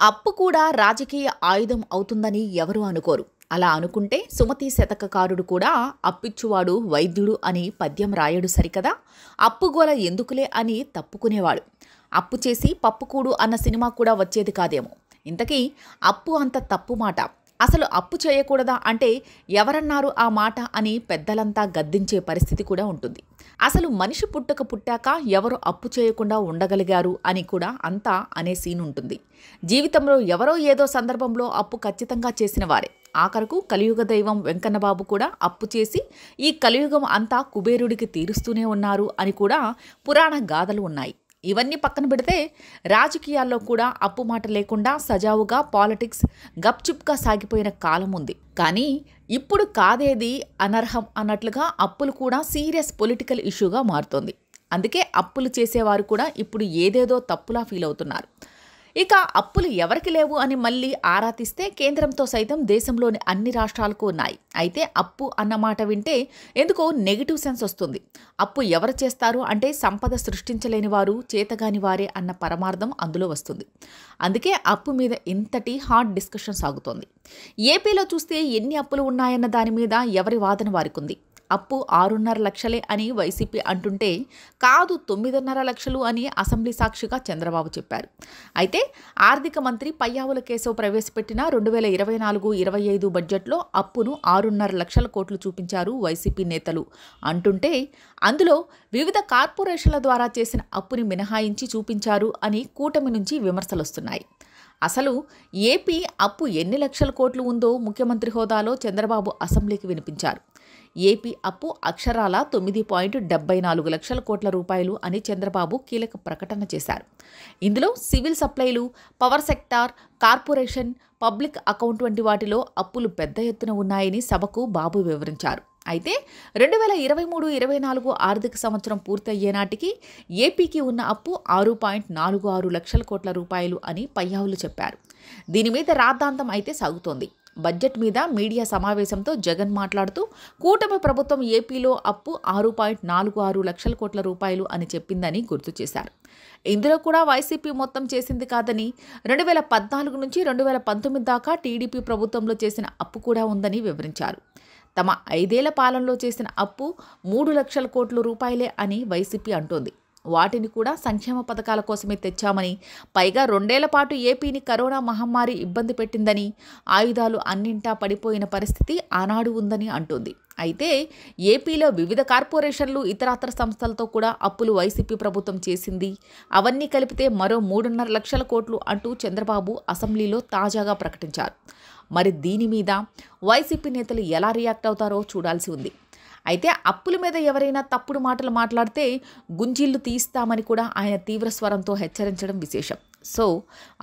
అప్పు కూడా రాజకీయ ఆయుధం అవుతుందని ఎవరూ అనుకోరు. అలా అనుకుంటే సుమతి శతకకారుడు కూడా అప్పిచ్చువాడు వైద్యుడు అని పద్యం రాయడు సరికదా. అప్పుగోల ఎందుకులే అని తప్పుకునేవాడు. అప్పు చేసి పప్పుకూడు అన్న సినిమా కూడా వచ్చేది కాదేమో. ఇంతకీ అప్పు అంత తప్పు మాట. అసలు అప్పు చేయకూడదా అంటే ఎవరన్నారు ఆ మాట అని పెద్దలంతా గద్దించే పరిస్థితి కూడా ఉంటుంది. అసలు మనిషి పుట్టాక ఎవరు అప్పు చేయకుండా ఉండగలిగారు అని కూడా అంతా అనే సీన్ ఉంటుంది. జీవితంలో ఎవరో ఏదో సందర్భంలో అప్పు ఖచ్చితంగా చేసిన వారే. ఆఖరకు కలియుగ దైవం వెంకన్నబాబు కూడా అప్పు చేసి ఈ కలియుగం అంతా కుబేరుడికి తీరుస్తూనే ఉన్నారు అని కూడా పురాణ గాథలు ఉన్నాయి. ఇవన్నీ పక్కన పెడితే రాజకీయాల్లో కూడా అప్పు మాట లేకుండా సజావుగా పాలిటిక్స్ గప్చుప్గా సాగిపోయిన కాలం ఉంది. కానీ ఇప్పుడు కాదేది అనర్హం అన్నట్లుగా అప్పులు కూడా సీరియస్ పొలిటికల్ ఇష్యూగా మారుతోంది. అందుకే అప్పులు చేసేవారు కూడా ఇప్పుడు ఏదేదో తప్పులా ఫీల్ అవుతున్నారు. ఇక అప్పులు ఎవరికి లేవు అని మళ్ళీ ఆరా తీస్తే కేంద్రంతో సైతం దేశంలోని అన్ని రాష్ట్రాలకు ఉన్నాయి. అయితే అప్పు అన్నమాట వింటే ఎందుకో నెగిటివ్ సెన్స్ వస్తుంది. అప్పు ఎవరు చేస్తారు అంటే సంపద సృష్టించలేని వారు, చేతగాని వారే అన్న పరమార్థం అందులో వస్తుంది. అందుకే అప్పు మీద ఇంతటి హాట్ డిస్కషన్ సాగుతోంది. ఏపీలో చూస్తే ఎన్ని అప్పులు ఉన్నాయన్న దాని మీద ఎవరి వాదన వారికి ఉంది. అప్పు 6.5 లక్షలే అని వైసీపీ అంటుంటే కాదు 9.5 లక్షలు అని అసెంబ్లీ సాక్షిగా చంద్రబాబు చెప్పారు. అయితే ఆర్థిక మంత్రి పయ్యావుల కేశవ్ ప్రవేశపెట్టిన 2024-25 బడ్జెట్లో అప్పును 6.5 లక్షల కోట్లు చూపించారు వైసీపీ నేతలు అంటుంటే అందులో వివిధ కార్పొరేషన్ల ద్వారా చేసిన అప్పుని మినహాయించి చూపించారు అని కూటమి నుంచి విమర్శలొస్తున్నాయి. అసలు ఏపీ అప్పు ఎన్ని లక్షల కోట్లు ఉందో ముఖ్యమంత్రి హోదాలో చంద్రబాబు అసెంబ్లీకి వినిపించారు. ఏపీ అప్పు అక్షరాల 9.74 లక్షల కోట్ల రూపాయలు అని చంద్రబాబు కీలక ప్రకటన చేశారు. ఇందులో సివిల్ సప్లైలు, power sector, corporation, public account వంటి వాటిలో అప్పులు పెద్ద ఎత్తున ఉన్నాయని సభకు బాబు వివరించారు. అయితే 2023-24 ఆర్థిక సంవత్సరం పూర్తయ్యే నాటికి ఏపీకి ఉన్న అప్పు 6.46 లక్షల కోట్ల రూపాయలు అని పయ్యావులు చెప్పారు. దీని మీద రాద్ధాంతం అయితే సాగుతోంది. బడ్జెట్ మీద మీడియా సమావేశంతో జగన్ మాట్లాడుతూ కూటమి ప్రభుత్వం ఏపీలో అప్పు 6.46 లక్షల కోట్ల రూపాయలు అని చెప్పిందని గుర్తు చేశారు. ఇందులో కూడా వైసీపీ మొత్తం చేసింది కాదని 2014 నుంచి 2019 దాకా టీడీపీ ప్రభుత్వంలో చేసిన అప్పు కూడా ఉందని వివరించారు. తమ 5 ఏళ్ల పాలనలో చేసిన అప్పు 3 లక్షల కోట్ల రూపాయలే అని వైసీపీ అంటోంది. వాటిని కూడా సంక్షేమ పథకాల కోసమే తెచ్చామని, పైగా 2 ఏళ్ల పాటు ఏపీని కరోనా మహమ్మారి ఇబ్బంది పెట్టిందని, ఆయుధాలు అన్నింటా పడిపోయిన పరిస్థితి ఆనాడు ఉందని అంటోంది. అయితే ఏపీలో వివిధ కార్పొరేషన్లు, ఇతరత్ర సంస్థలతో కూడా అప్పులు వైసీపీ ప్రభుత్వం చేసింది. అవన్నీ కలిపితే మరో 3.5 లక్షల కోట్లు అంటూ చంద్రబాబు అసెంబ్లీలో తాజాగా ప్రకటించారు. మరి దీని మీద వైసీపీ నేతలు ఎలా రియాక్ట్ అవుతారో చూడాల్సి ఉంది. అయితే అప్పుల మీద ఎవరైనా తప్పుడు మాటలు మాట్లాడితే గుంజీళ్లు తీస్తామని కూడా ఆయన తీవ్ర స్వరంతో హెచ్చరించడం విశేషం. సో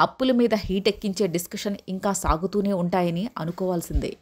అప్పుల మీద హీట్ ఎక్కించే డిస్కషన్ ఇంకా సాగుతూనే ఉంటాయని అనుకోవాల్సిందే.